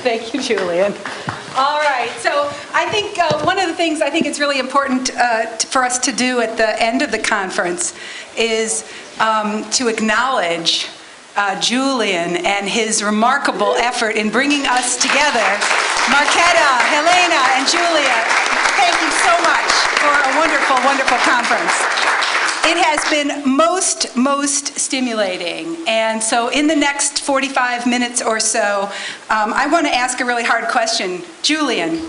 Thank you, Julian. All right, so I think one of the things I think it's really important for us to do at the end of the conference is to acknowledge Julian and his remarkable effort in bringing us together. Marketa, Helena, and Julia, thank you so much for a wonderful, wonderful conference. It has been most stimulating. And so in the next 45 minutes or so, I want to ask a really hard question. Julian,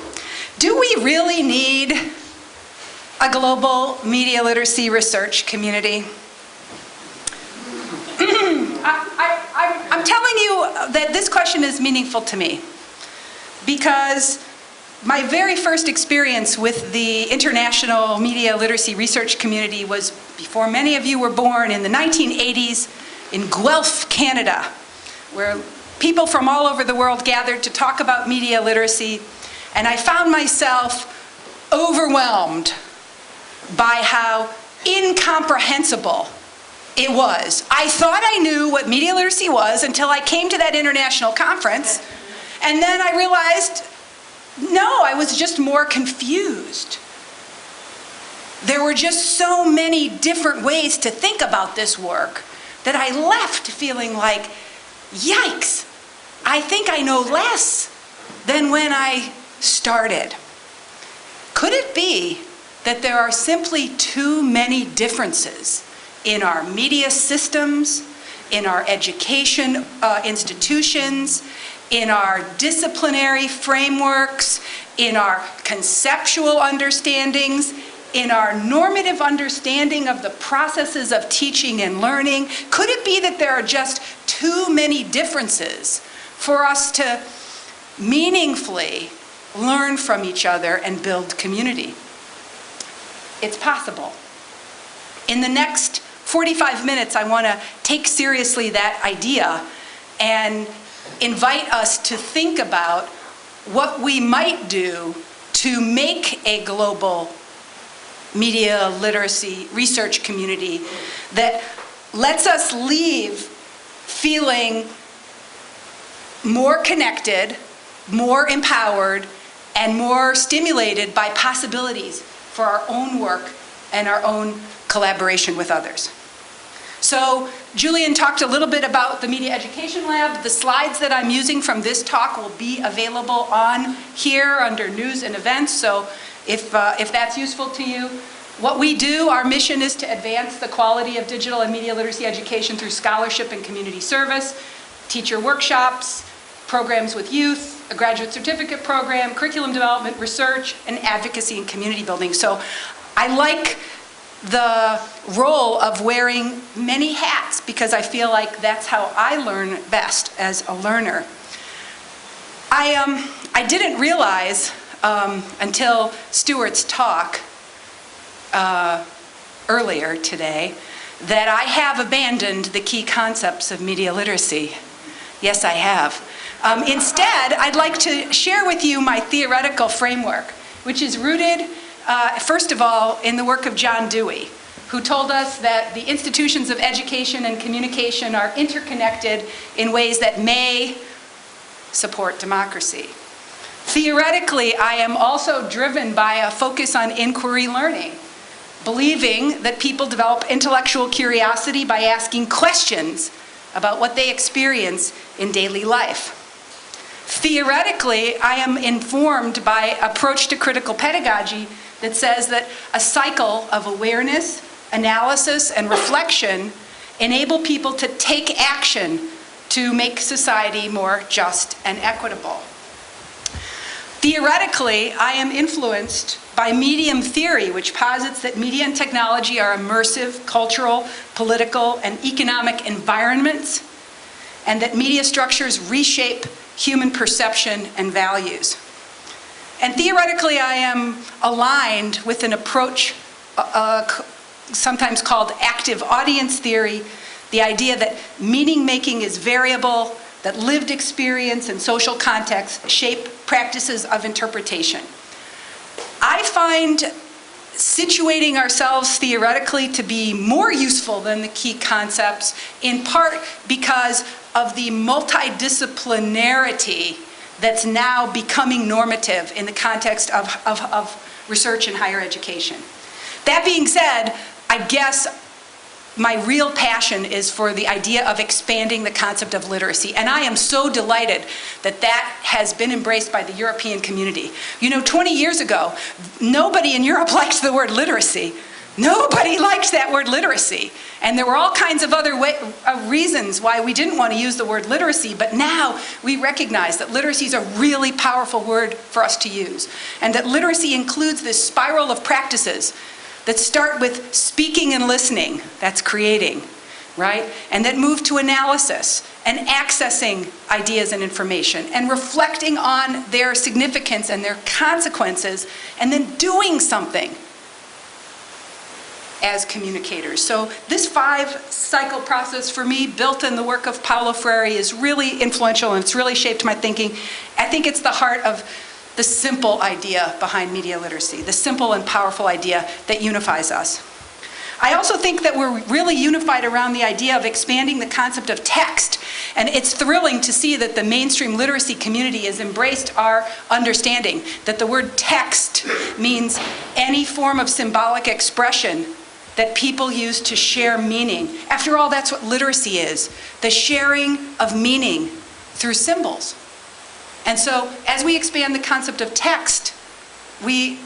do we really need a global media literacy research community? I'm telling you that this question is meaningful to me because my very first experience with the international media literacy research community was before many of you were born in the 1980s in Guelph, Canada, where people from all over the world gathered to talk about media literacy, and I found myself overwhelmed by how incomprehensible it was. I thought I knew what media literacy was until I came to that international conference, and then I realized, no, I was just more confused. There were just so many different ways to think about this work that I left feeling like, yikes, I think I know less than when I started. Could it be that there are simply too many differences in our media systems, in our education institutions, in our disciplinary frameworks, in our conceptual understandings, in our normative understanding of the processes of teaching and learning? Could it be that there are just too many differences for us to meaningfully learn from each other and build community? It's possible. In the next 45 minutes, I want to take seriously that idea and invite us to think about what we might do to make a global media literacy research community that lets us leave feeling more connected, more empowered, and more stimulated by possibilities for our own work and our own collaboration with others. So Julian talked a little bit about the Media Education Lab. The slides that I'm using from this talk will be available on here under News and Events, so if that's useful to you. What we do, our mission is to advance the quality of digital and media literacy education through scholarship and community service, teacher workshops, programs with youth, a graduate certificate program, curriculum development, research, and advocacy and community building. So I like the role of wearing many hats because I feel like that's how I learn best as a learner. I didn't realize until Stuart's talk earlier today that I have abandoned the key concepts of media literacy. Yes, I have. Instead, I'd like to share with you my theoretical framework, which is rooted first of all, in the work of John Dewey, who told us that the institutions of education and communication are interconnected in ways that may support democracy. Theoretically, I am also driven by a focus on inquiry learning, believing that people develop intellectual curiosity by asking questions about what they experience in daily life. Theoretically, I am informed by approach to critical pedagogy that says that a cycle of awareness, analysis, and reflection enable people to take action to make society more just and equitable. Theoretically, I am influenced by medium theory, which posits that media and technology are immersive, cultural, political, and economic environments, and that media structures reshape human perception and values. And theoretically, I am aligned with an approach sometimes called active audience theory, the idea that meaning making is variable, that lived experience and social context shape practices of interpretation. I find situating ourselves theoretically to be more useful than the key concepts, in part because of the multidisciplinarity that's now becoming normative in the context of research in higher education. That being said, I guess my real passion is for the idea of expanding the concept of literacy. And I am so delighted that that has been embraced by the European community. You know, 20 years ago, nobody in Europe liked the word literacy. Nobody liked that word literacy. And there were all kinds of other reasons why we didn't want to use the word literacy, but now we recognize that literacy is a really powerful word for us to use. And that literacy includes this spiral of practices that start with speaking and listening, that's creating, right? And that move to analysis and accessing ideas and information and reflecting on their significance and their consequences and then doing something as communicators. So this 5-cycle process for me, built in the work of Paulo Freire, is really influential and it's really shaped my thinking. I think it's the heart of the simple idea behind media literacy, the simple and powerful idea that unifies us. I also think that we're really unified around the idea of expanding the concept of text, and it's thrilling to see that the mainstream literacy community has embraced our understanding that the word text means any form of symbolic expression that people use to share meaning. After all, that's what literacy is, the sharing of meaning through symbols. And so, as we expand the concept of text, we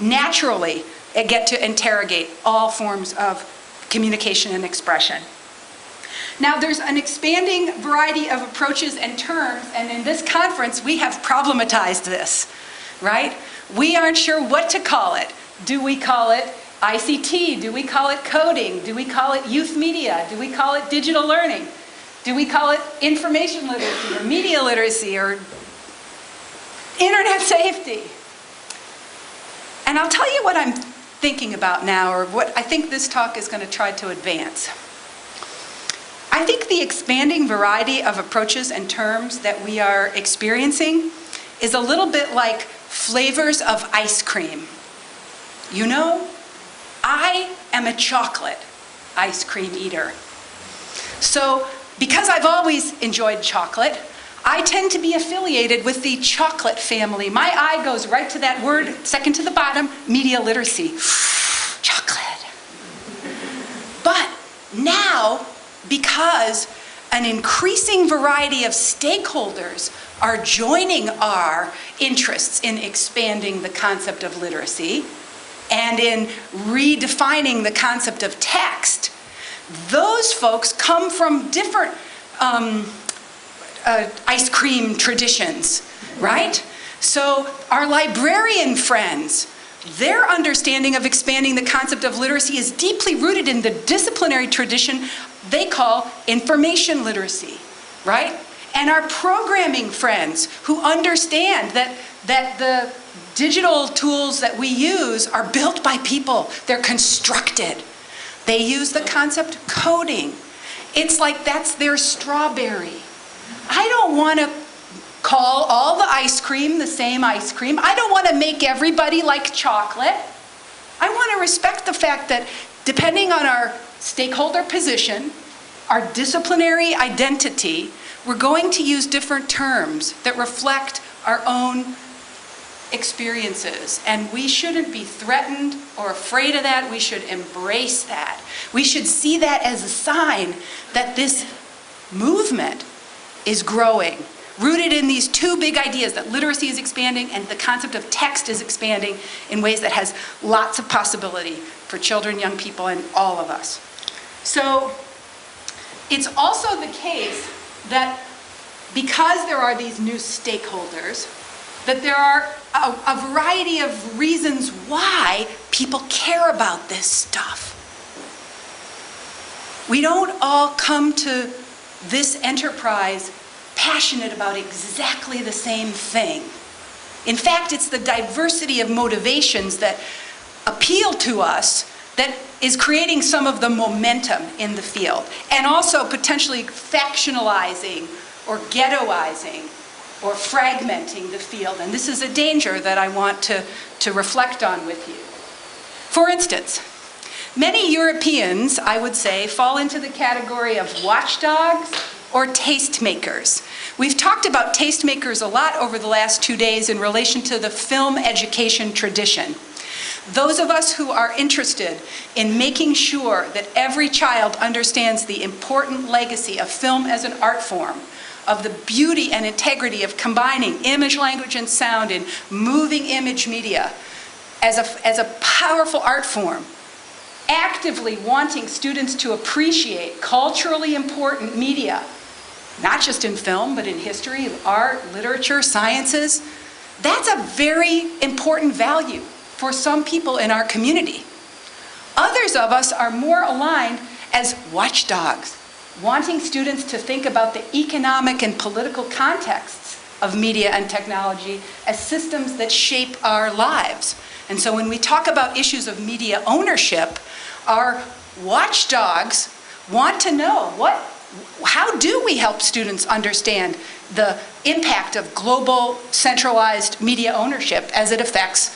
naturally get to interrogate all forms of communication and expression. Now, there's an expanding variety of approaches and terms, and in this conference, we have problematized this, right? We aren't sure what to call it. Do we call it ICT? Do we call it coding? Do we call it youth media? Do we call it digital learning? Do we call it information literacy or media literacy or internet safety? And I'll tell you what I'm thinking about now, or what I think this talk is going to try to advance. I think the expanding variety of approaches and terms that we are experiencing is a little bit like flavors of ice cream. You know, I am a chocolate ice cream eater. So, because I've always enjoyed chocolate, I tend to be affiliated with the chocolate family. My eye goes right to that word, second to the bottom, media literacy. Chocolate. But now, because an increasing variety of stakeholders are joining our interests in expanding the concept of literacy and in redefining the concept of text, those folks come from different ice cream traditions, right? So our librarian friends, their understanding of expanding the concept of literacy is deeply rooted in the disciplinary tradition they call information literacy, right? And our programming friends who understand that the digital tools that we use are built by people, they're constructed. They use the concept coding. It's like that's their strawberry. I don't want to call all the ice cream the same ice cream. I don't want to make everybody like chocolate. I want to respect the fact that depending on our stakeholder position, our disciplinary identity, we're going to use different terms that reflect our own experiences, and we shouldn't be threatened or afraid of that. We should embrace that. We should see that as a sign that this movement is growing, rooted in these two big ideas, that literacy is expanding and the concept of text is expanding in ways that has lots of possibility for children, young people, and all of us. So it's also the case that because there are these new stakeholders, that there are a variety of reasons why people care about this stuff. We don't all come to this enterprise passionate about exactly the same thing. In fact, it's the diversity of motivations that appeal to us that is creating some of the momentum in the field, and also potentially factionalizing or ghettoizing or fragmenting the field. And this is a danger that I want to reflect on with you. For instance, many Europeans, I would say, fall into the category of watchdogs or tastemakers. We've talked about tastemakers a lot over the last 2 days in relation to the film education tradition. Those of us who are interested in making sure that every child understands the important legacy of film as an art form, of the beauty and integrity of combining image, language, and sound in moving image media as a powerful art form, actively wanting students to appreciate culturally important media, not just in film, but in history, art, literature, sciences. That's a very important value for some people in our community. Others of us are more aligned as watchdogs, wanting students to think about the economic and political contexts of media and technology as systems that shape our lives. And so when we talk about issues of media ownership, our watchdogs want to know how do we help students understand the impact of global centralized media ownership as it affects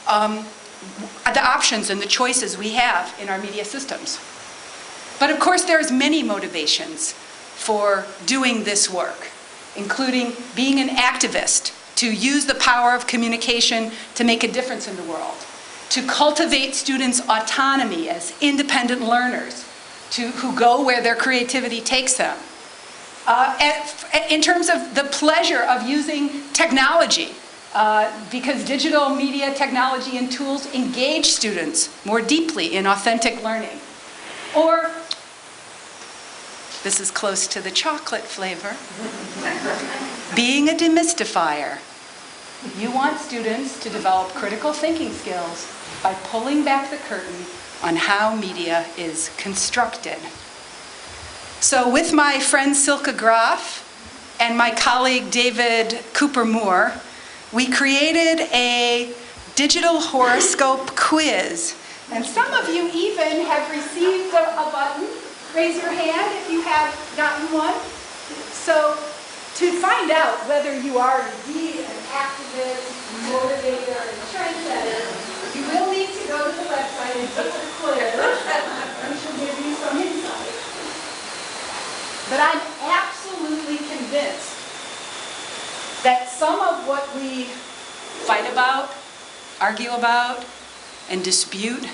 the options and the choices we have in our media systems. But of course, there's many motivations for doing this work, including being an activist, to use the power of communication to make a difference in the world, to cultivate students' autonomy as independent learners, who go where their creativity takes them. In terms of the pleasure of using technology, because digital media technology and tools engage students more deeply in authentic learning. Or, this is close to the chocolate flavor, being a demystifier. You want students to develop critical thinking skills by pulling back the curtain on how media is constructed. So with my friend Silke Graf and my colleague David Cooper-Moore, we created a digital horoscope quiz. And some of you even have received a button. Raise your hand if you have gotten one. So to find out whether you are indeed an activist, motivator, and trendsetter, you will need to go to the website and take the quiz, which will give you some insight. But I'm absolutely convinced that some of what we fight about, argue about, and dispute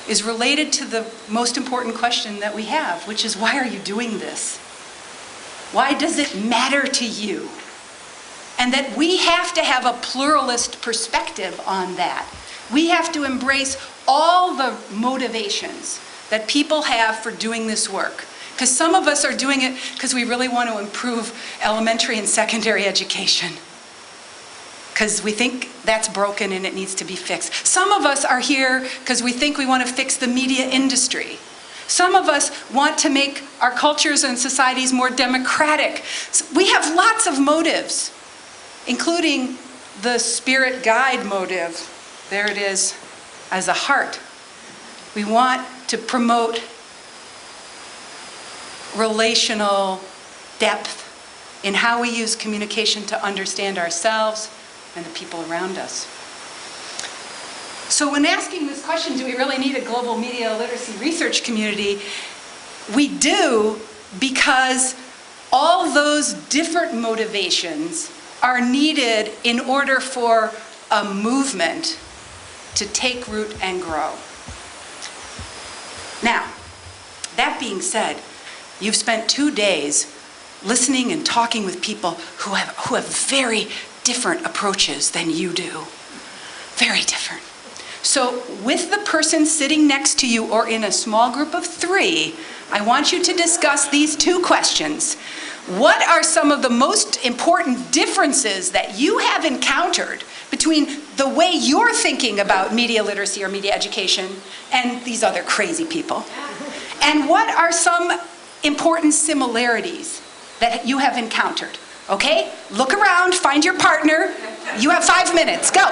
is related to the most important question that we have, which is, why are you doing this? Why does it matter to you? And that we have to have a pluralist perspective on that. We have to embrace all the motivations that people have for doing this work. Because some of us are doing it because we really want to improve elementary and secondary education, because we think that's broken and it needs to be fixed. Some of us are here because we think we want to fix the media industry. Some of us want to make our cultures and societies more democratic. So we have lots of motives, including the spirit guide motive. There it is, as a heart. We want to promote relational depth in how we use communication to understand ourselves and the people around us. So when asking this question, do we really need a global media literacy research community? We do, because all those different motivations are needed in order for a movement to take root and grow. Now, that being said, you've spent 2 days listening and talking with people who have very different approaches than you do. Very different. So with the person sitting next to you, or in a small group of 3, I want you to discuss these 2 questions. What are some of the most important differences that you have encountered between the way you're thinking about media literacy or media education and these other crazy people? And what are some important similarities that you have encountered? Okay? Look around, find your partner. You have 5 minutes. Go.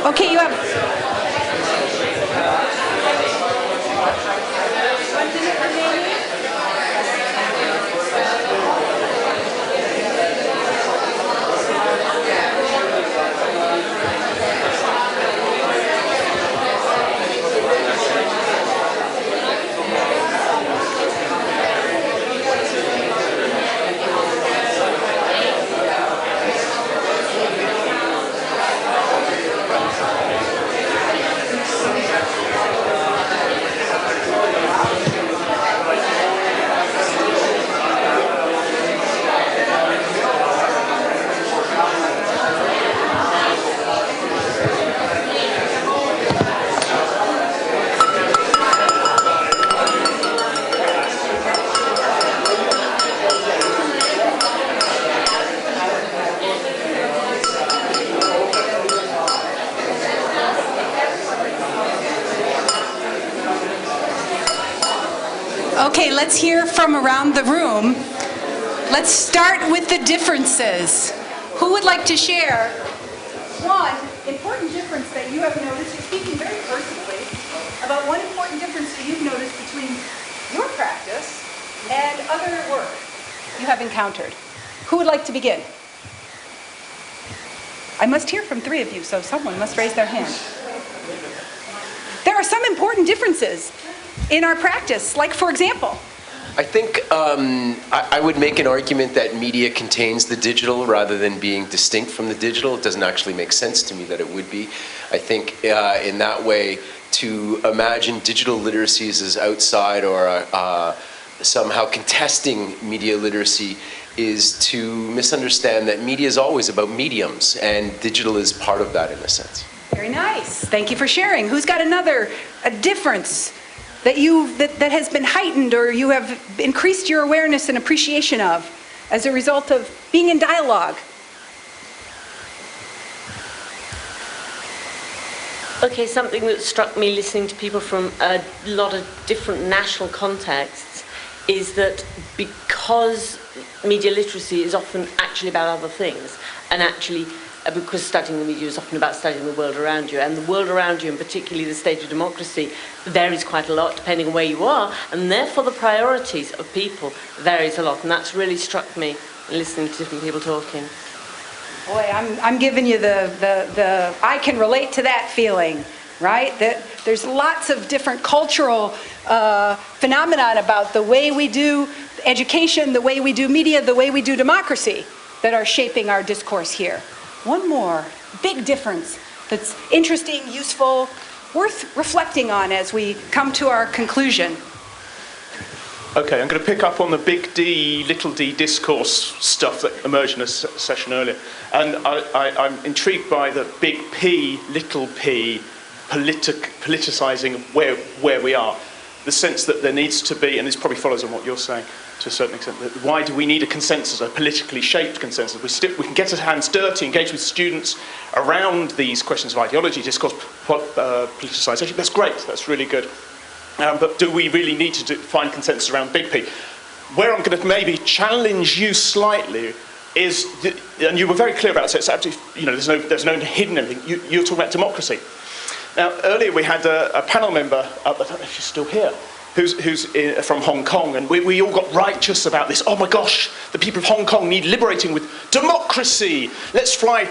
Okay, you have... Okay, let's hear from around the room. Let's start with the differences. Who would like to share one important difference that you have noticed? You're speaking very personally about one important difference that you've noticed between your practice and other work you have encountered. Who would like to begin? I must hear from three of you, so someone must raise their hand. There are some important differences in our practice, like for example. I think I would make an argument that media contains the digital rather than being distinct from the digital. It doesn't actually make sense to me that it would be. I think in that way, to imagine digital literacies as outside or somehow contesting media literacy is to misunderstand that media is always about mediums, and digital is part of that in a sense. Very nice. Thank you for sharing. Who's got a difference that has been heightened or you have increased your awareness and appreciation of as a result of being in dialogue? Okay, something that struck me listening to people from a lot of different national contexts is that because media literacy is often actually about other things, and actually because studying the media is often about studying the world around you, and the world around you, and particularly the state of democracy, varies quite a lot depending on where you are, and therefore the priorities of people varies a lot, and that's really struck me in listening to different people talking. Boy, I'm giving you the I can relate to that feeling, right? That there's lots of different cultural phenomenon about the way we do education, the way we do media, the way we do democracy that are shaping our discourse here. One more big difference that's interesting, useful, worth reflecting on as we come to our conclusion. Okay, I'm going to pick up on the big D, little d discourse stuff that emerged in a session earlier. And I'm intrigued by the big P, little p, politicizing where we are. The sense that there needs to be, and this probably follows on what you're saying to a certain extent, that why do we need a consensus, a politically shaped consensus? We can get our hands dirty, engage with students around these questions of ideology, discourse, politicization. That's great, that's really good. But do we really need to find consensus around big P? Where I'm going to maybe challenge you slightly is, and you were very clear about it, so it's absolutely, there's no hidden anything. You're talking about democracy. Now, earlier we had a panel member, I don't know if she's still here, who's from Hong Kong, and we all got righteous about this. Oh my gosh, the people of Hong Kong need liberating with democracy. Let's fly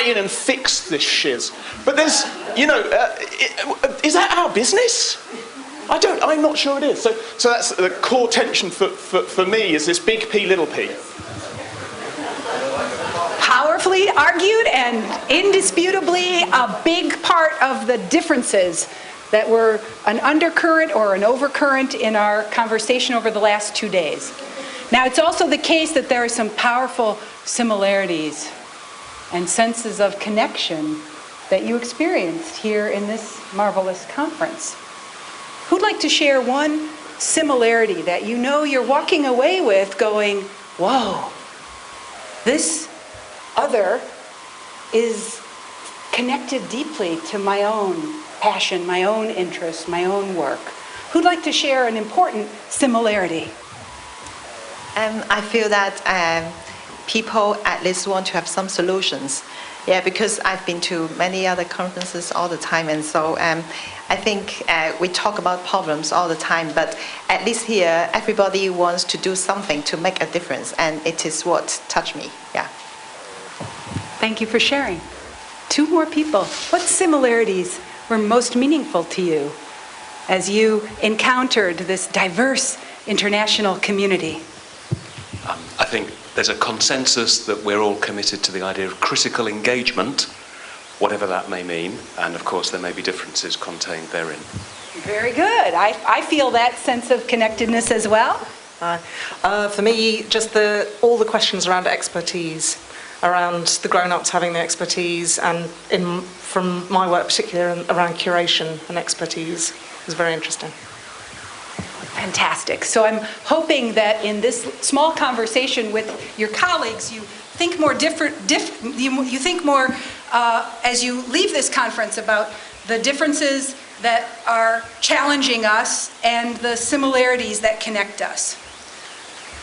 in and fix this shiz. But there's, is that our business? I'm not sure it is. So that's the core tension for me, is this big P, little p. Powerfully argued and indisputably a big part of the differences that were an undercurrent or an overcurrent in our conversation over the last 2 days. Now, it's also the case that there are some powerful similarities and senses of connection that you experienced here in this marvelous conference. Who'd like to share one similarity that you know you're walking away with going, whoa, this other is connected deeply to my own passion, my own interest, my own work? Who'd like to share an important similarity? I feel that people at least want to have some solutions. Yeah, because I've been to many other conferences all the time, and so I think we talk about problems all the time, but at least here, everybody wants to do something to make a difference, and it is what touched me, yeah. Thank you for sharing. 2 more people. What similarities were most meaningful to you as you encountered this diverse international community? I think there's a consensus that we're all committed to the idea of critical engagement, whatever that may mean, and of course there may be differences contained therein. Very good. I feel that sense of connectedness as well. For me, just all the questions around expertise, around the grown-ups having the expertise, and from my work particularly around curation and expertise was very interesting. Fantastic. So I'm hoping that in this small conversation with your colleagues, you think more you think more as you leave this conference about the differences that are challenging us and the similarities that connect us.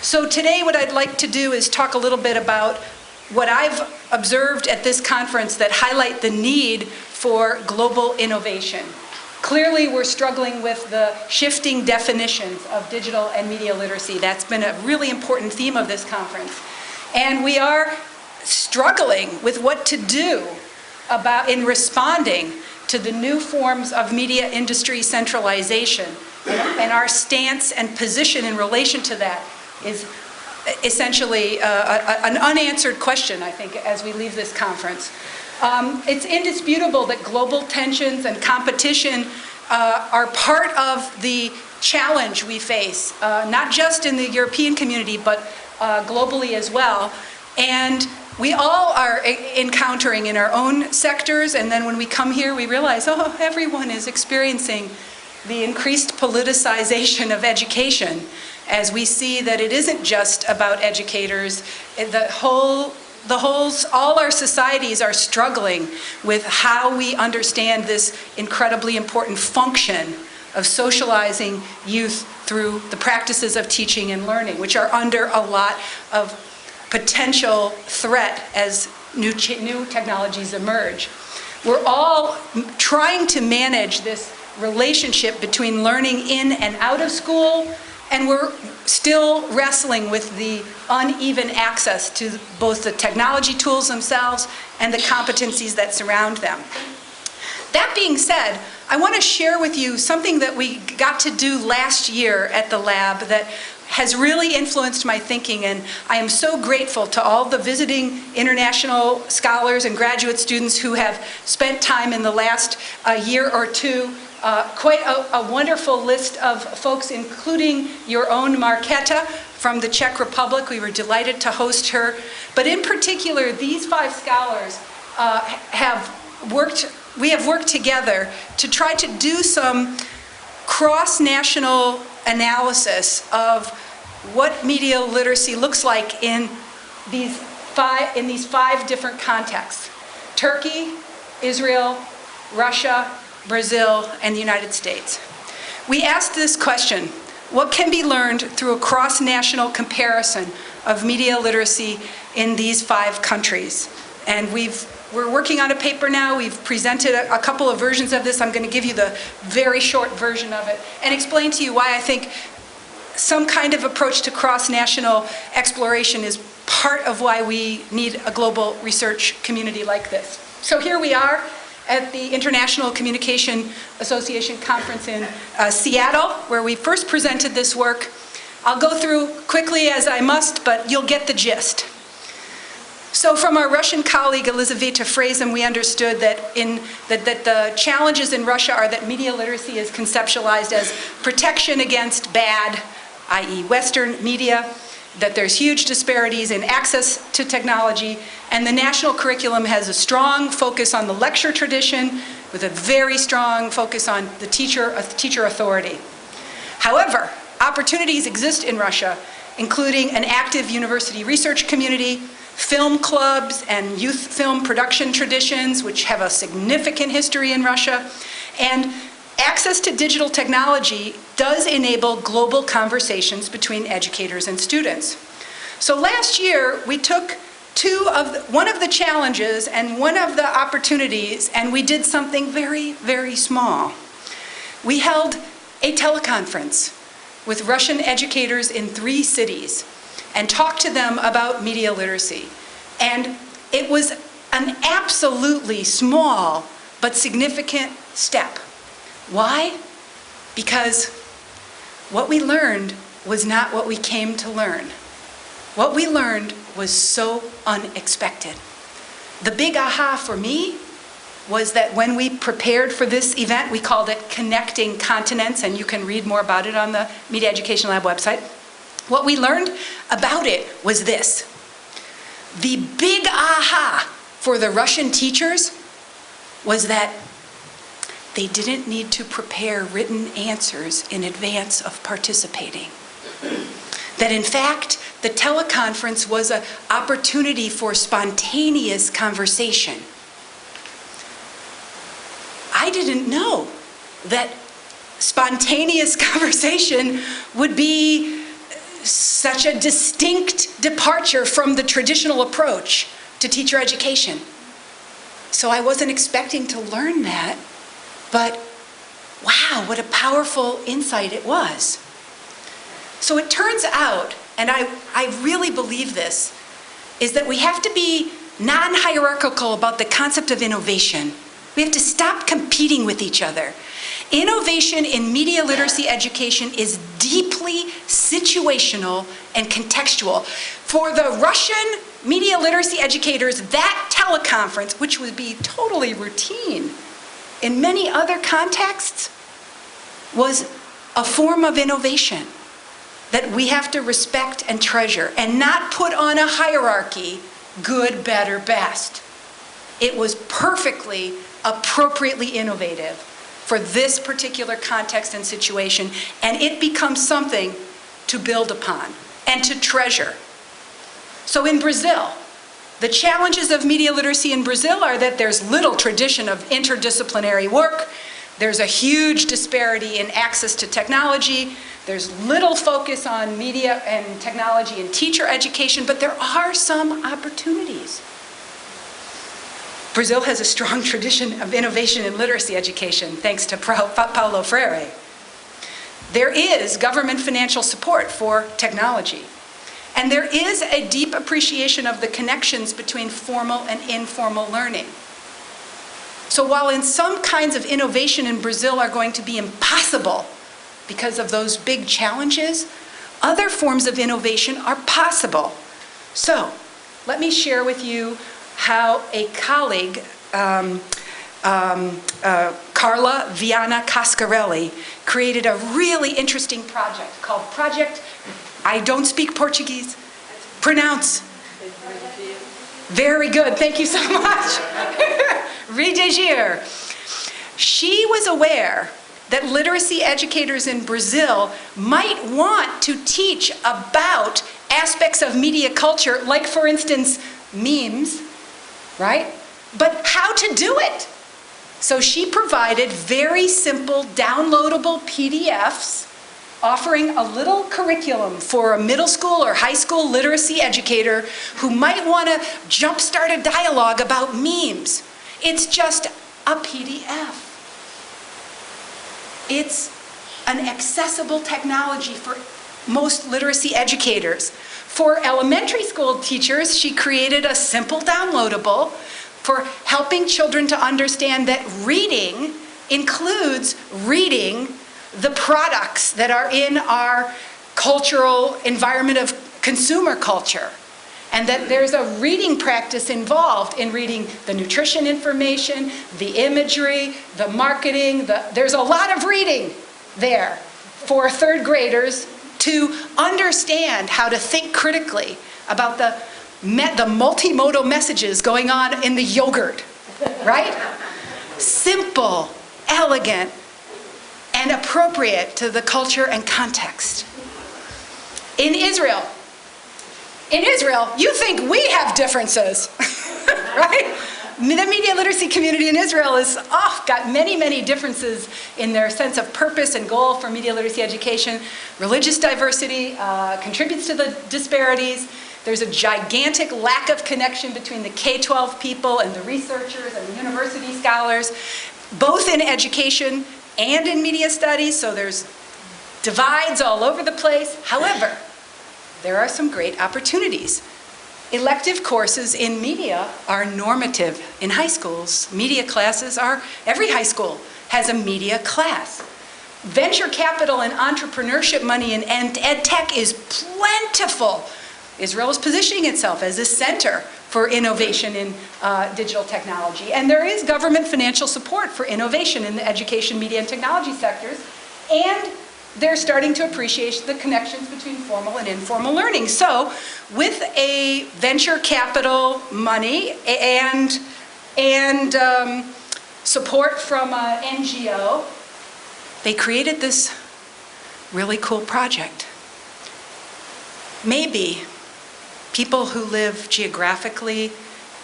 So today what I'd like to do is talk a little bit about what I've observed at this conference that highlight the need for global innovation. Clearly, we're struggling with the shifting definitions of digital and media literacy. That's been a really important theme of this conference. And we are struggling with what to do in responding to the new forms of media industry centralization. And our stance and position in relation to that is essentially an unanswered question, I think, as we leave this conference. It's indisputable that global tensions and competition are part of the challenge we face, not just in the European community, but globally as well. And we all are encountering in our own sectors, and then when we come here, we realize, oh, everyone is experiencing the increased politicization of education, as we see that it isn't just about educators. All our societies are struggling with how we understand this incredibly important function of socializing youth through the practices of teaching and learning, which are under a lot of potential threat as new technologies emerge. We're all trying to manage this relationship between learning in and out of school, and we're still wrestling with the uneven access to both the technology tools themselves and the competencies that surround them. That being said, I want to share with you something that we got to do last year at the lab that has really influenced my thinking, and I am so grateful to all the visiting international scholars and graduate students who have spent time in the last year or two. Quite a wonderful list of folks, including your own Markéta from the Czech Republic. We were delighted to host her. But in particular, these 5 scholars we have worked together to try to do some cross-national analysis of what media literacy looks like in these 5 different contexts: Turkey, Israel, Russia, Brazil, and the United States. We asked this question: what can be learned through a cross-national comparison of media literacy in these 5 countries? And we're working on a paper now. We've presented a couple of versions of this. I'm going to give you the very short version of it and explain to you why I think some kind of approach to cross-national exploration is part of why we need a global research community like this. So here we are at the International Communication Association Conference in Seattle, where we first presented this work. I'll go through quickly as I must, but you'll get the gist. So from our Russian colleague Elizaveta Frezem, we understood that the challenges in Russia are that media literacy is conceptualized as protection against bad, i.e. Western media, that there's huge disparities in access to technology, and the national curriculum has a strong focus on the lecture tradition with a very strong focus on the teacher authority. However, opportunities exist in Russia, including an active university research community, film clubs and youth film production traditions, which have a significant history in Russia, and access to digital technology does enable global conversations between educators and students. So last year, we took one of the challenges and one of the opportunities, and we did something very, very small. We held a teleconference with Russian educators in 3 cities and talked to them about media literacy. And it was an absolutely small but significant step. Why? Because what we learned was not what we came to learn. What we learned was so unexpected. The big aha for me was that when we prepared for this event, we called it Connecting Continents, and you can read more about it on the Media Education Lab website. What we learned about it was this. The big aha for the Russian teachers was that they didn't need to prepare written answers in advance of participating. That in fact, the teleconference was an opportunity for spontaneous conversation. I didn't know that spontaneous conversation would be such a distinct departure from the traditional approach to teacher education. So I wasn't expecting to learn that, but wow, what a powerful insight it was. So it turns out, and I really believe this, is that we have to be non-hierarchical about the concept of innovation. We have to stop competing with each other. Innovation in media literacy education is deeply situational and contextual. For the Russian media literacy educators, that teleconference, which would be totally routine in many other contexts, was a form of innovation that we have to respect and treasure and not put on a hierarchy, good, better, best. It was perfectly, appropriately innovative for this particular context and situation, and it becomes something to build upon and to treasure. So in Brazil, the challenges of media literacy in Brazil are that there's little tradition of interdisciplinary work, there's a huge disparity in access to technology, there's little focus on media and technology in teacher education, but there are some opportunities. Brazil has a strong tradition of innovation in literacy education, thanks to Paulo Freire. There is government financial support for technology. And there is a deep appreciation of the connections between formal and informal learning. So while in some kinds of innovation in Brazil are going to be impossible because of those big challenges, other forms of innovation are possible. So let me share with you how a colleague, Carla Viana Cascarelli, created a really interesting project called Project, I don't speak Portuguese, pronounce. Very good, thank you so much. Redigir. She was aware that literacy educators in Brazil might want to teach about aspects of media culture, like for instance, memes, right? But how to do it. So she provided very simple downloadable PDFs offering a little curriculum for a middle school or high school literacy educator who might want to jumpstart a dialogue about memes. It's just a PDF. It's an accessible technology for most literacy educators. For elementary school teachers, she created a simple downloadable for helping children to understand that reading includes reading the products that are in our cultural environment of consumer culture, and that there's a reading practice involved in reading the nutrition information, the imagery, the marketing, there's a lot of reading there for third graders to understand how to think critically about the multimodal messages going on in the yogurt, right? Simple, elegant, and appropriate to the culture and context. In Israel, you think we have differences, right? The media literacy community in Israel has got many, many differences in their sense of purpose and goal for media literacy education. Religious diversity contributes to the disparities. There's a gigantic lack of connection between the K-12 people and the researchers and the university scholars, both in education and in media studies, so there's divides all over the place. However, there are some great opportunities. Elective courses in media are normative in high schools. Media classes are, every high school has a media class. Venture capital and entrepreneurship money in ed tech is plentiful. Israel is positioning itself as a center for innovation in digital technology. And there is government financial support for innovation in the education, media, and technology sectors. And they're starting to appreciate the connections between formal and informal learning. So with a venture capital money and support from an NGO, they created this really cool project. Maybe people who live geographically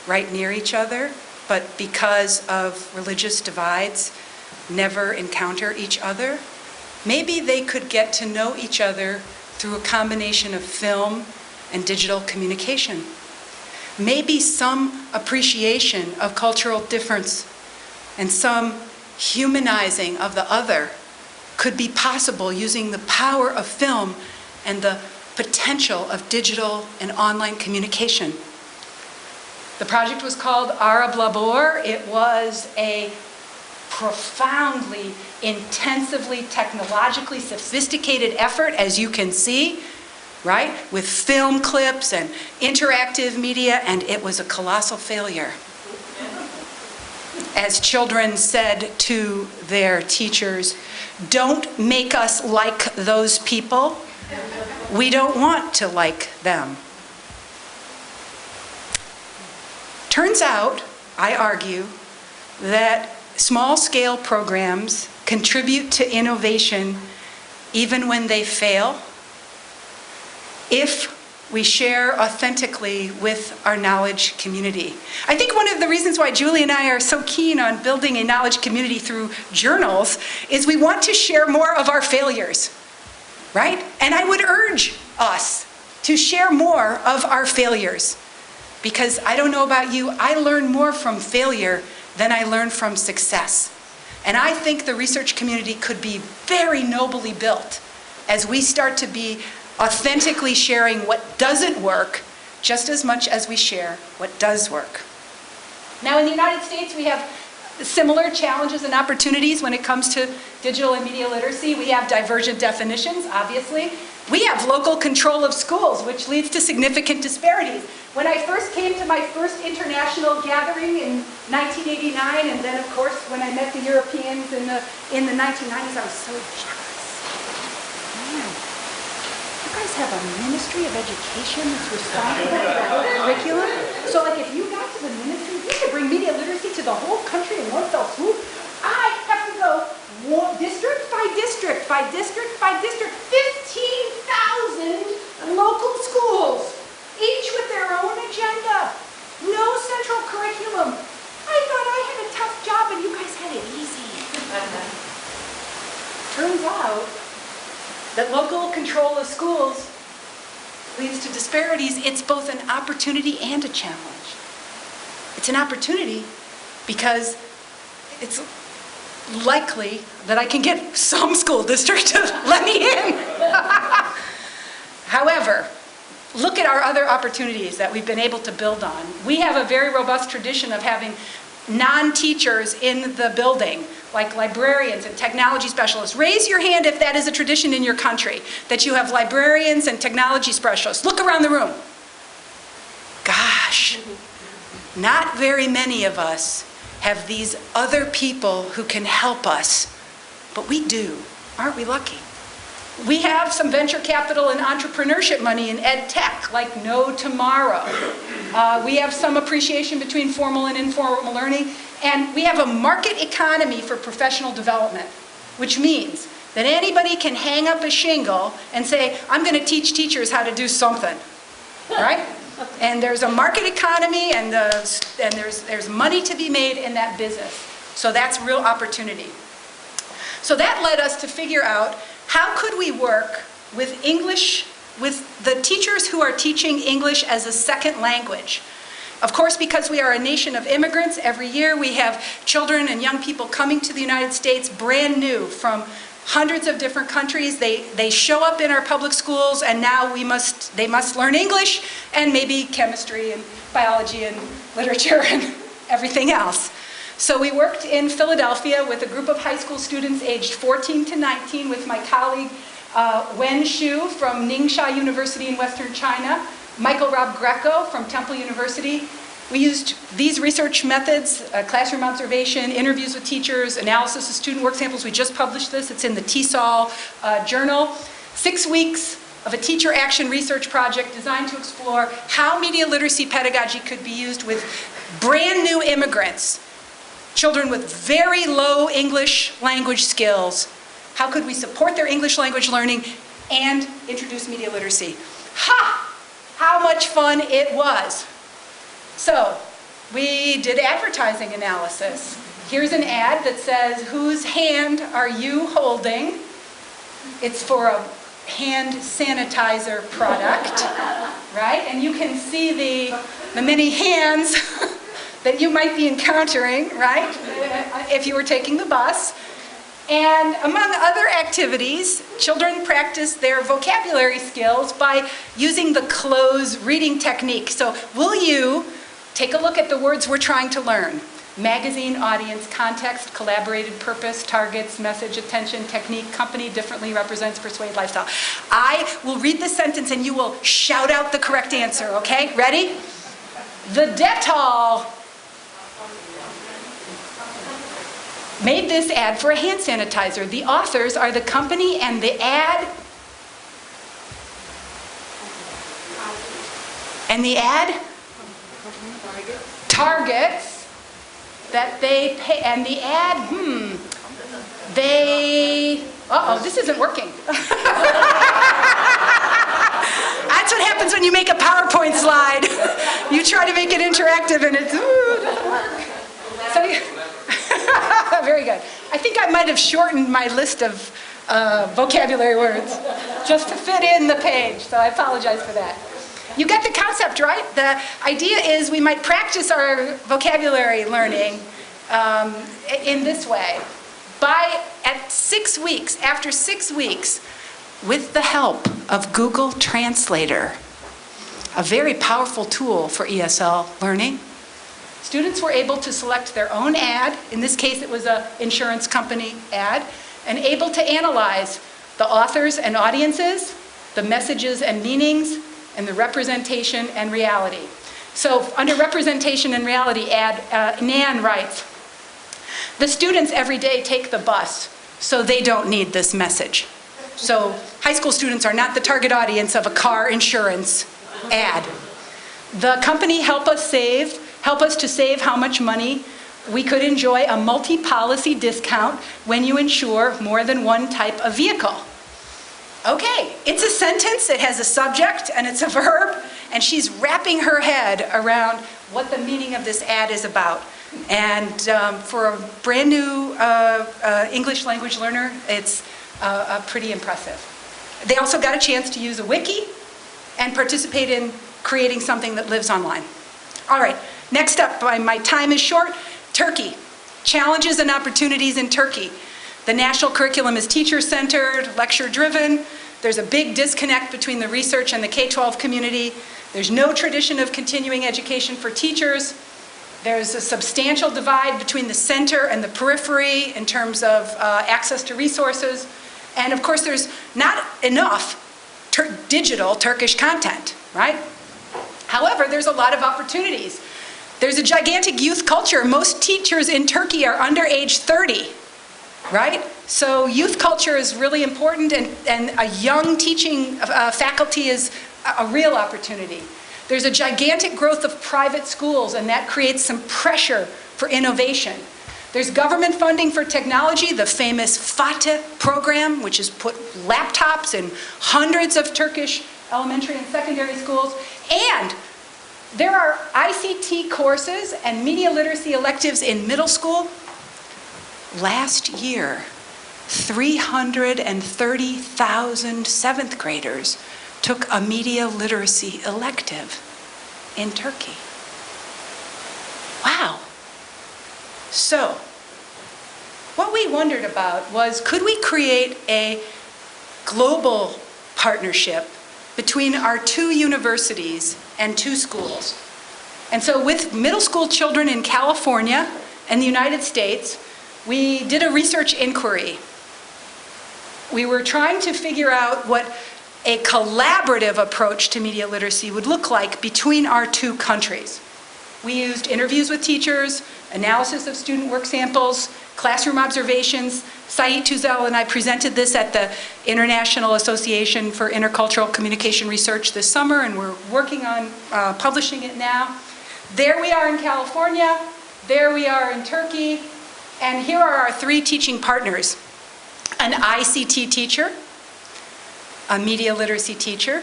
right near each other, but because of religious divides, never encounter each other, maybe they could get to know each other through a combination of film and digital communication. Maybe some appreciation of cultural difference and some humanizing of the other could be possible using the power of film and the potential of digital and online communication. The project was called Arab Labor. It was a profoundly, intensively, technologically sophisticated effort, as you can see, right? With film clips and interactive media, and it was a colossal failure. As children said to their teachers, "Don't make us like those people. We don't want to like them." Turns out, I argue, that small-scale programs contribute to innovation even when they fail, if we share authentically with our knowledge community. I think one of the reasons why Julie and I are so keen on building a knowledge community through journals is we want to share more of our failures, right? And I would urge us to share more of our failures, because I don't know about you, I learn more from failure than I learn from success. And I think the research community could be very nobly built as we start to be authentically sharing what doesn't work just as much as we share what does work. Now, in the United States, we have similar challenges and opportunities when it comes to digital and media literacy. We have divergent definitions, obviously. We have local control of schools, which leads to significant disparities. When I first came to my first international gathering in 1989, and then, of course, when I met the Europeans in the 1990s, I was so jealous. Man, you guys have a Ministry of Education that's responsible for the whole curriculum? So, like, if you got to the ministry, you could bring media literacy to the whole country in one fell swoop. I have to go district by district by district by district, 15,000 local schools, each with their own agenda, no central curriculum. I thought I had a tough job and you guys had it easy. Turns out that local control of schools leads to disparities. It's both an opportunity and a challenge. It's an opportunity because it's likely that I can get some school district to let me in. However, look at our other opportunities that we've been able to build on. We have a very robust tradition of having non-teachers in the building, like librarians and technology specialists. Raise your hand if that is a tradition in your country, that you have librarians and technology specialists. Look around the room. Gosh, not very many of us have these other people who can help us, but we do. Aren't we lucky? We have some venture capital and entrepreneurship money in ed tech, like No Tomorrow. We have some appreciation between formal and informal learning, and we have a market economy for professional development, which means that anybody can hang up a shingle and say, I'm going to teach teachers how to do something, right? And there's a market economy, and there's money to be made in that business. So that's real opportunity. So that led us to figure out, how could we work with English with the teachers who are teaching English as a second language. Of course, because we are a nation of immigrants, every year we have children and young people coming to the United States brand new from hundreds of different countries. They show up in our public schools, and now they must learn English and maybe chemistry and biology and literature and everything else. So we worked in Philadelphia with a group of high school students aged 14 to 19 with my colleague Wen Xu from Ningxia University in Western China, Michael Rob Greco from Temple University. We used these research methods, classroom observation, interviews with teachers, analysis of student work samples. We just published this. It's in the TESOL journal. 6 weeks of a teacher action research project designed to explore how media literacy pedagogy could be used with brand new immigrants, children with very low English language skills. How could we support their English language learning and introduce media literacy? Ha! How much fun it was. So, we did advertising analysis. Here's an ad that says, whose hand are you holding? It's for a hand sanitizer product, right? And you can see the many hands that you might be encountering, right? If you were taking the bus. And among other activities, children practice their vocabulary skills by using the close reading technique. So will you take a look at the words we're trying to learn? Magazine, audience, context, collaborated purpose, targets, message, attention, technique, company, differently, represents, persuade, lifestyle. I will read the sentence and you will shout out the correct answer, okay? Ready? The Dettol made this ad for a hand sanitizer. The authors are the company, and the ad targets that they pay, and the ad, this isn't working. That's what happens when you make a PowerPoint slide. You try to make it interactive and it doesn't work. So, very good. I think I might have shortened my list of vocabulary words just to fit in the page, so I apologize for that. You get the concept, right? The idea is we might practice our vocabulary learning in this way. After 6 weeks, with the help of Google Translator, a very powerful tool for ESL learning, students were able to select their own ad. In this case, it was an insurance company ad, and able to analyze the authors and audiences, the messages and meanings, and the representation and reality. So under representation and reality ad, Nan writes, the students every day take the bus, so they don't need this message. So high school students are not the target audience of a car insurance ad. The company help us to save how much money we could enjoy a multi-policy discount when you insure more than one type of vehicle. Okay, it's a sentence, it has a subject and it's a verb, and she's wrapping her head around what the meaning of this ad is about. And for a brand new English language learner, it's pretty impressive. They also got a chance to use a wiki and participate in creating something that lives online. All right, next up, my time is short, Turkey. Challenges and opportunities in Turkey. The national curriculum is teacher-centered, lecture-driven. There's a big disconnect between the research and the K-12 community. There's no tradition of continuing education for teachers. There's a substantial divide between the center and the periphery in terms of access to resources. And of course, there's not enough digital Turkish content, right? However, there's a lot of opportunities. There's a gigantic youth culture. Most teachers in Turkey are under age 30, right? So youth culture is really important, and a young teaching faculty is a real opportunity. There's a gigantic growth of private schools, and that creates some pressure for innovation. There's government funding for technology, the famous FATE program, which has put laptops in hundreds of Turkish elementary and secondary schools. And there are ICT courses and media literacy electives in middle school. Last year, 330,000 seventh graders took a media literacy elective in Turkey. Wow. So, what we wondered about was, could we create a global partnership between our 2 universities and 2 schools? And so with middle school children in California and the United States, we did a research inquiry. We were trying to figure out what a collaborative approach to media literacy would look like between our 2 countries. We used interviews with teachers, analysis of student work samples, classroom observations. Saeed Tuzel and I presented this at the International Association for Intercultural Communication Research this summer, and we're working on publishing it now. There we are in California, there we are in Turkey, and here are our 3 teaching partners: an ICT teacher, a media literacy teacher,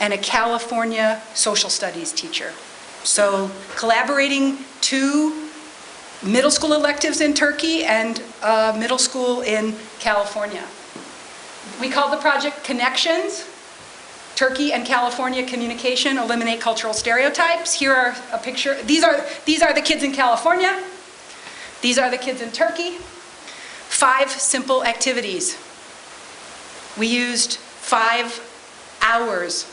and a California social studies teacher. So collaborating 2 middle school electives in Turkey and middle school in California. We called the project Connections, Turkey and California Communication, Eliminate Cultural Stereotypes. Here are a picture. These are the kids in California. These are the kids in Turkey. 5 simple activities. We used 5 hours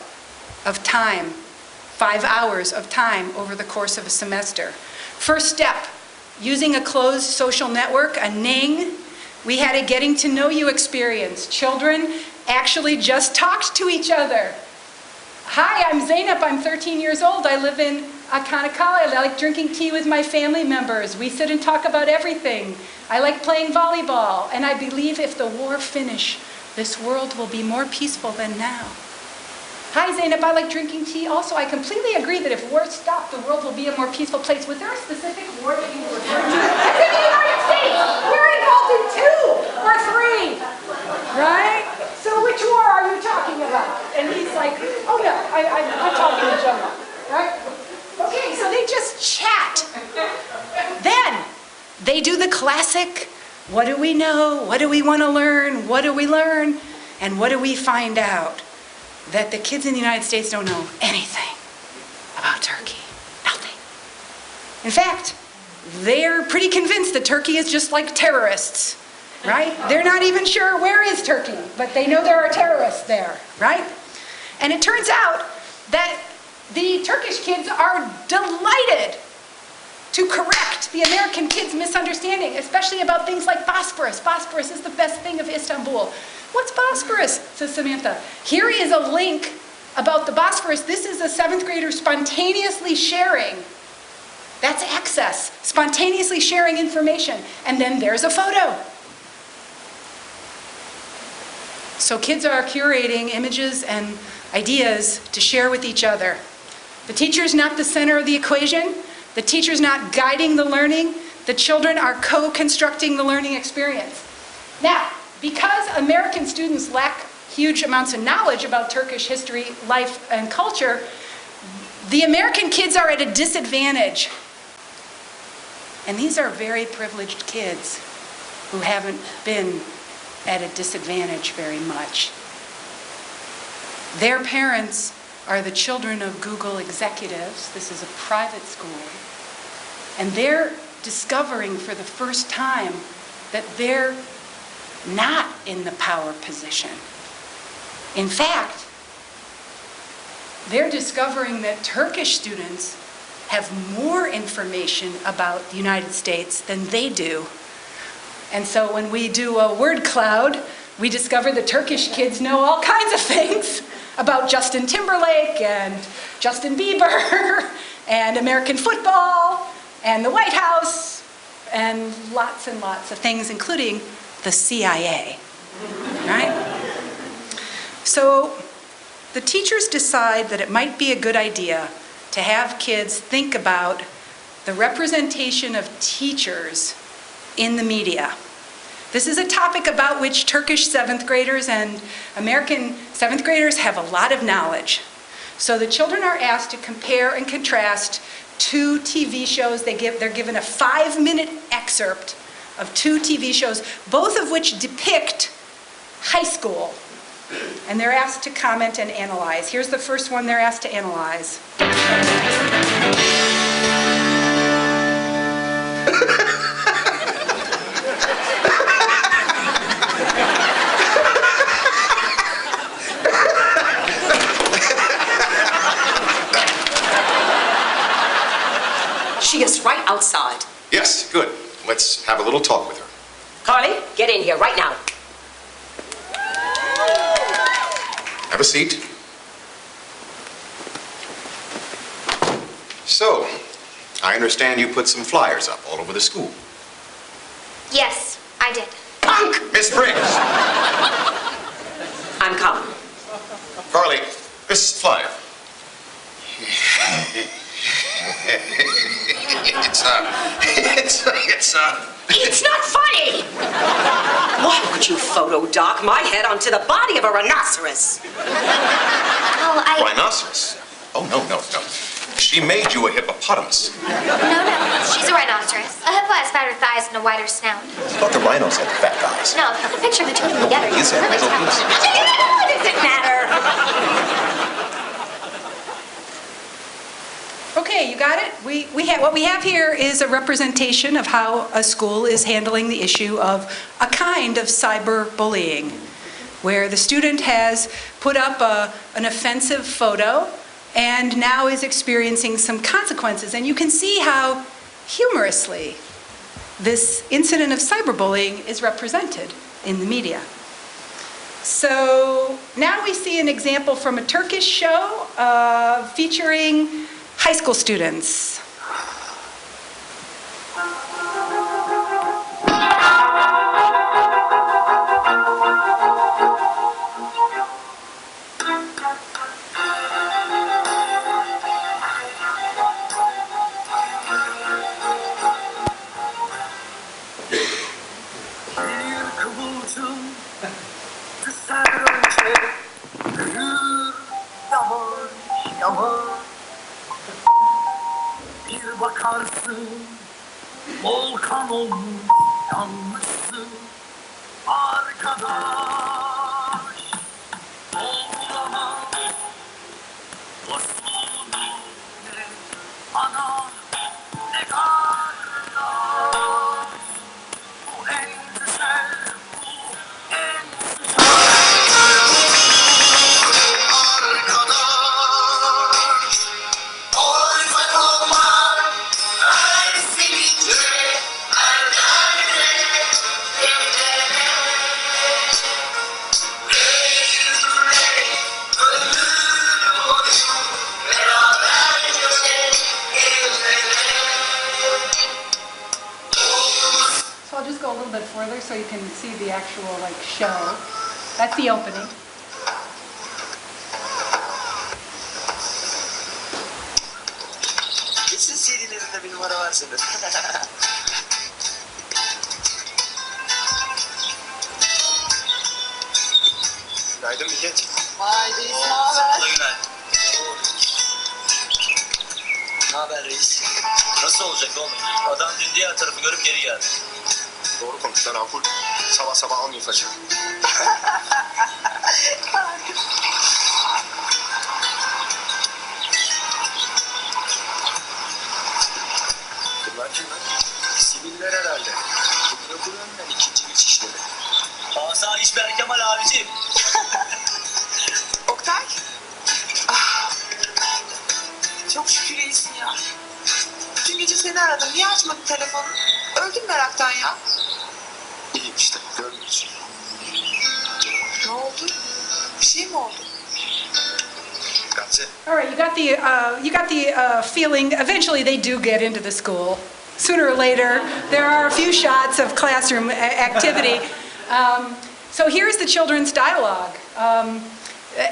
of time, 5 hours of time over the course of a semester. First step, using a closed social network, a Ning, we had a getting to know you experience. Children actually just talked to each other. Hi, I'm Zainab, I'm 13 years old, I live in Kanakala, I like drinking tea with my family members. We sit and talk about everything. I like playing volleyball, and I believe if the war finish, this world will be more peaceful than now. Hi, Zainab, I like drinking tea. Also, I completely agree that if war stopped, the world will be a more peaceful place. Was there a specific war that you were referring to? It's in the United States! We're involved in 2 or 3, right? So which war are you talking about? And he's like, oh no, I'm talking in general, right? Okay, so they just chat. Then, they do the classic, what do we know? What do we want to learn? What do we learn? And what do we find out? That the kids in the United States don't know anything about Turkey. Nothing. In fact, they're pretty convinced that Turkey is just like terrorists, right? They're not even sure where is Turkey, but they know there are terrorists there, right? And it turns out that the Turkish kids are delighted to correct the American kids' misunderstanding, especially about things like Bosphorus. Bosphorus is the best thing of Istanbul. What's Bosphorus? Says Samantha. Here is a link about the Bosphorus. This is a 7th grader spontaneously sharing. That's access, spontaneously sharing information. And then there's a photo. So kids are curating images and ideas to share with each other. The teacher's not the center of the equation. The teacher's not guiding the learning. The children are co-constructing the learning experience. Now, because American students lack huge amounts of knowledge about Turkish history, life, and culture, the American kids are at a disadvantage. And these are very privileged kids who haven't been at a disadvantage very much. Their parents are the children of Google executives. This is a private school. And they're discovering for the first time that they're not in the power position. In fact, they're discovering that Turkish students have more information about the United States than they do. And so when we do a word cloud, we discover the Turkish kids know all kinds of things about Justin Timberlake and Justin Bieber and American football and the White House and lots of things, including the CIA, right? So the teachers decide that it might be a good idea to have kids think about the representation of teachers in the media. This is a topic about which Turkish 7th graders and American 7th graders have a lot of knowledge. So the children are asked to compare and contrast 2 TV shows. They're given a 5-minute excerpt of 2 TV shows, both of which depict high school And they're asked to comment and analyze. Here's the first one they're asked to analyze. She is right outside. Yes, good. Let's have a little talk with her. Carly, get in here right now. Have a seat. So, I understand you put some flyers up all over the school. Yes, I did. Punk! Miss Briggs! I'm coming. Carly, this flyer. It's not funny! Why would you photo dock my head onto the body of a rhinoceros? Oh, Rhinoceros? Oh, no. She made you a hippopotamus. No, she's a rhinoceros. A hippo has fatter thighs and a wider snout. I thought the rhinos had fat guys. No, put the picture of the two of them together. Is it? Really tell. What does it matter? Okay, you got it? What we have here is a representation of how a school is handling the issue of a kind of cyberbullying, where the student has put up an offensive photo and now is experiencing some consequences. And you can see how humorously this incident of cyberbullying is represented in the media. So now we see an example from a Turkish show featuring high school students. Bir bakarsın volkan olmuş yanmışsın arkadaş olamaz dostluğunu ne ana ne kardeş bu en güzel bu en So I'll just go a little bit further so you can see the actual show. That's the opening. Bütün CD'lerinde bir numara var senin. Günaydın Millet. Vay be, ne haber? Günaydın. Ne haber reis? Nasıl olacak oğlum? Adam dün diğer tarafı görüp geri geldi. Doğru konuş lan ampul. Sabah sabah almayın saçı. Bunlar kim lan? Siviller herhalde. Bugün okul önünden ikinci geçişleri. Asayiş Berkemal abicim. Oktay? Çok şükür iyisin ya. Dün gece seni aradım. Niye açmadın telefonunu? Öldüm meraktan ya. İyiyim işte, görmüyorsun. Ne oldu? Bir şey mi oldu? Gamze. All right, you got the feeling. Eventually, they do get into the school. Sooner or later, there are a few shots of classroom activity. So here's the children's dialogue.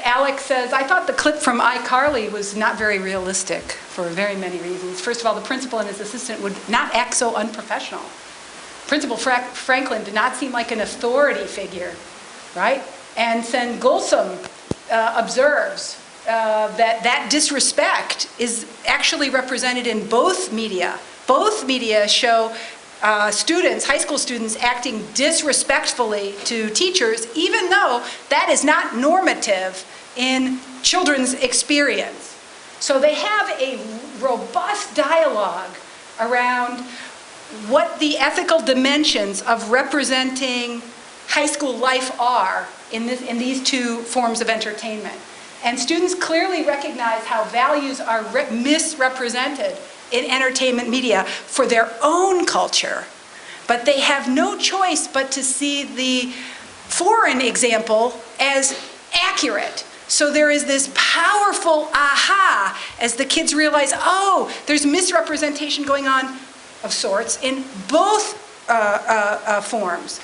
Alex says, "I thought the clip from iCarly was not very realistic for very many reasons. First of all, the principal and his assistant would not act so unprofessional. Principal Franklin did not seem like an authority figure, right? And then Golsum observes that disrespect is actually represented in both media. Both media show students, high school students, acting disrespectfully to teachers, even though that is not normative in children's experience. So they have a robust dialogue around what the ethical dimensions of representing high school life are in these two forms of entertainment. And students clearly recognize how values are misrepresented in entertainment media for their own culture. But they have no choice but to see the foreign example as accurate. So there is this powerful aha as the kids realize, oh, there's misrepresentation going on of sorts in both forms.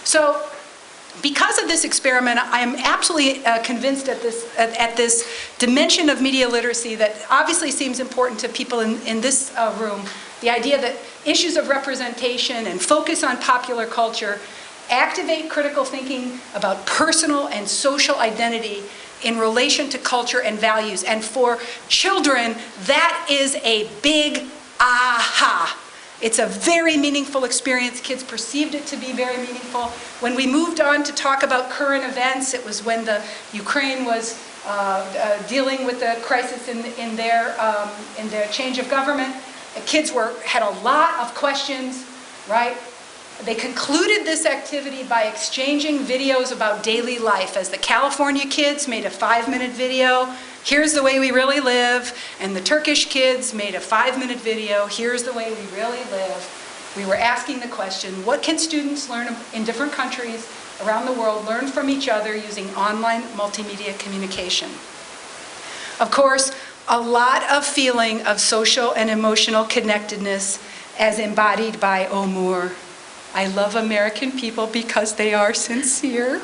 So because of this experiment, I am absolutely convinced at this dimension of media literacy that obviously seems important to people in this room, the idea that issues of representation and focus on popular culture activate critical thinking about personal and social identity in relation to culture and values. And for children, that is a big aha. It's a very meaningful experience. Kids perceived it to be very meaningful. When we moved on to talk about current events, it was when the Ukraine was dealing with the crisis in their change of government. The kids had a lot of questions, right? They concluded this activity by exchanging videos about daily life, as the California kids made a 5-minute video, here's the way we really live, and the Turkish kids made a 5-minute video, here's the way we really live. We were asking the question, what can students learn in different countries around the world, learn from each other using online multimedia communication? Of course, a lot of feeling of social and emotional connectedness as embodied by Omur. I love American people because they are sincere.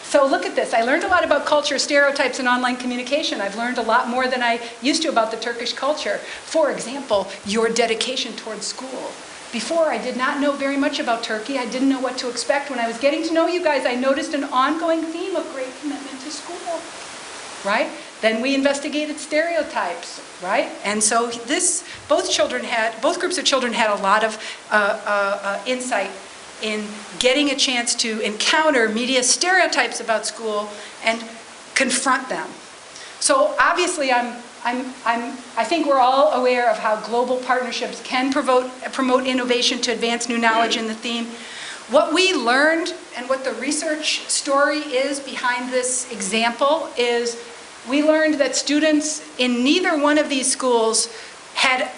So look at this. I learned a lot about culture, stereotypes, and online communication. I've learned a lot more than I used to about the Turkish culture. For example, your dedication towards school. Before, I did not know very much about Turkey. I didn't know what to expect. When I was getting to know you guys, I noticed an ongoing theme of great commitment to school, right? Then we investigated stereotypes, right? And so both groups of children had a lot of insight in getting a chance to encounter media stereotypes about school and confront them. So obviously, I think we're all aware of how global partnerships can promote innovation to advance new knowledge in the theme. What we learned and what the research story is behind this example is we learned that students in neither one of these schools had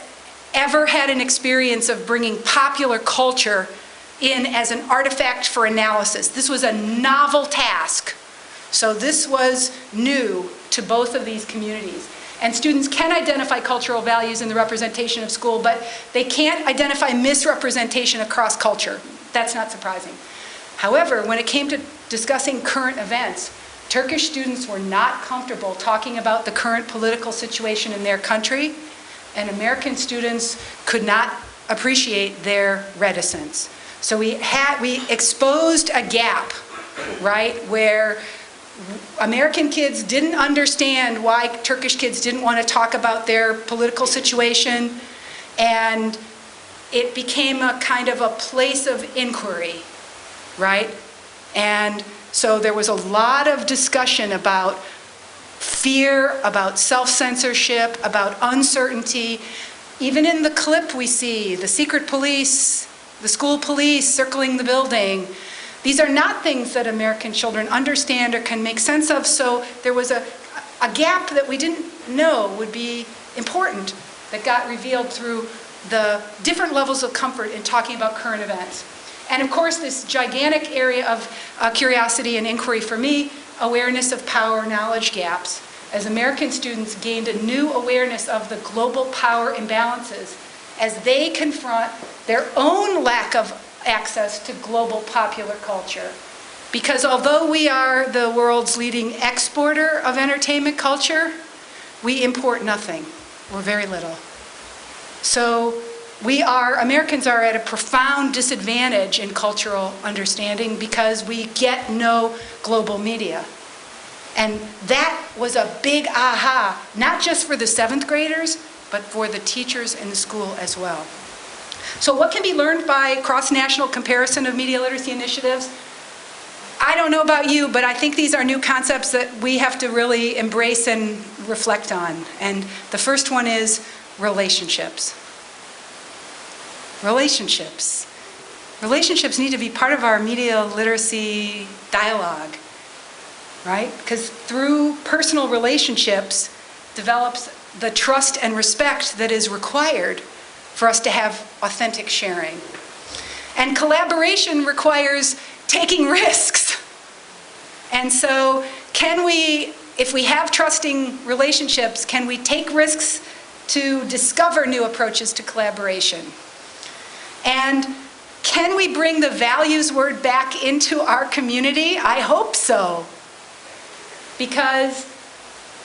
ever had an experience of bringing popular culture in as an artifact for analysis. This was a novel task. So this was new to both of these communities. And students can identify cultural values in the representation of school, but they can't identify misrepresentation across culture. That's not surprising. However, when it came to discussing current events, Turkish students were not comfortable talking about the current political situation in their country, and American students could not appreciate their reticence. So we exposed a gap, right, where American kids didn't understand why Turkish kids didn't want to talk about their political situation, and it became a kind of a place of inquiry, right? And so there was a lot of discussion about fear, about self-censorship, about uncertainty. Even in the clip we see, the secret police, the school police circling the building. These are not things that American children understand or can make sense of, so there was a gap that we didn't know would be important that got revealed through the different levels of comfort in talking about current events. And of course, this gigantic area of curiosity and inquiry for me, awareness of power knowledge gaps, as American students gained a new awareness of the global power imbalances as they confront their own lack of access to global popular culture. Because although we are the world's leading exporter of entertainment culture, we import nothing, or very little. So Americans are at a profound disadvantage in cultural understanding because we get no global media. And that was a big aha, not just for the 7th graders, but for the teachers in the school as well. So what can be learned by cross-national comparison of media literacy initiatives? I don't know about you, but I think these are new concepts that we have to really embrace and reflect on. And the first one is relationships. Relationships. Relationships need to be part of our media literacy dialogue, right? Because through personal relationships develops the trust and respect that is required for us to have authentic sharing. And collaboration requires taking risks. And so can we, if we have trusting relationships, can we take risks to discover new approaches to collaboration? And can we bring the values word back into our community? I hope so. Because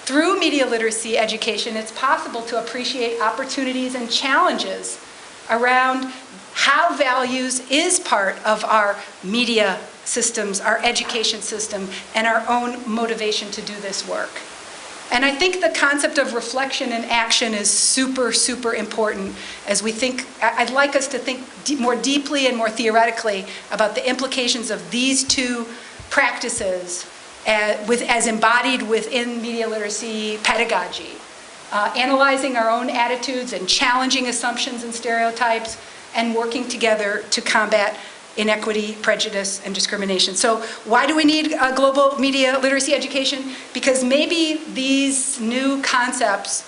through media literacy education, it's possible to appreciate opportunities and challenges around how values is part of our media systems, our education system, and our own motivation to do this work. And I think the concept of reflection and action is super, super important as we think. I'd like us to think more deeply and more theoretically about the implications of these two practices as embodied within media literacy pedagogy. Analyzing our own attitudes and challenging assumptions and stereotypes, and working together to combat inequity, prejudice, and discrimination. So why do we need a global media literacy education? Because maybe these new concepts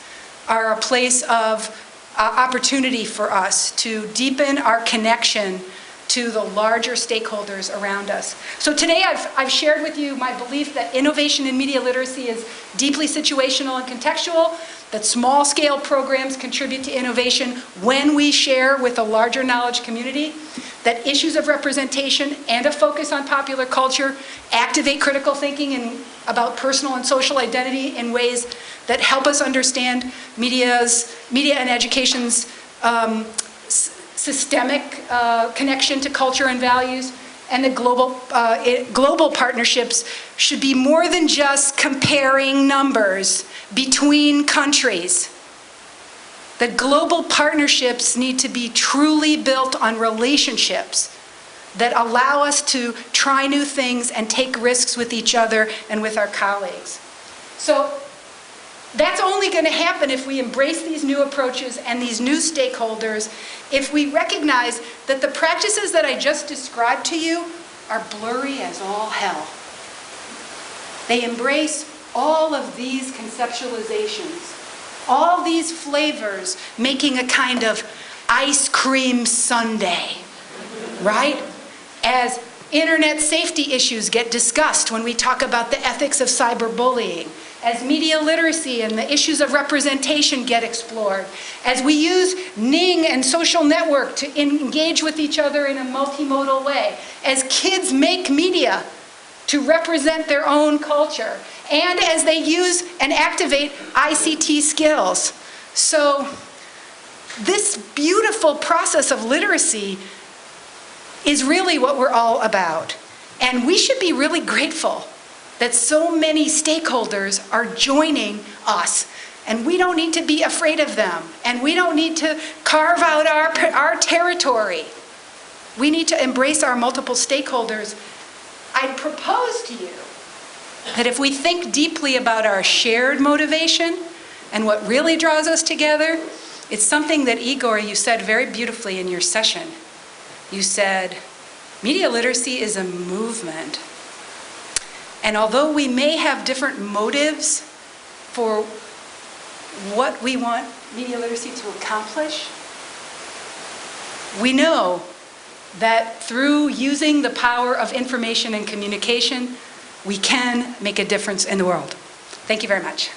are a place of opportunity for us to deepen our connection to the larger stakeholders around us. So today I've shared with you my belief that innovation in media literacy is deeply situational and contextual, that small-scale programs contribute to innovation when we share with a larger knowledge community, that issues of representation and a focus on popular culture activate critical thinking about personal and social identity in ways that help us understand media and education's systemic connection to culture and values, and the global partnerships should be more than just comparing numbers between countries. The global partnerships need to be truly built on relationships that allow us to try new things and take risks with each other and with our colleagues. So that's only going to happen if we embrace these new approaches and these new stakeholders, if we recognize that the practices that I just described to you are blurry as all hell. They embrace all of these conceptualizations, all these flavors, making a kind of ice cream sundae, right? As internet safety issues get discussed when we talk about the ethics of cyberbullying, as media literacy and the issues of representation get explored, as we use Ning and social network to engage with each other in a multimodal way, as kids make media to represent their own culture, and as they use and activate ICT skills. So this beautiful process of literacy is really what we're all about. And we should be really grateful that so many stakeholders are joining us. And we don't need to be afraid of them. And we don't need to carve out our territory. We need to embrace our multiple stakeholders. I propose to you that if we think deeply about our shared motivation and what really draws us together, it's something that Igor, you said very beautifully in your session. You said, media literacy is a movement. And although we may have different motives for what we want media literacy to accomplish, we know that through using the power of information and communication, we can make a difference in the world. Thank you very much.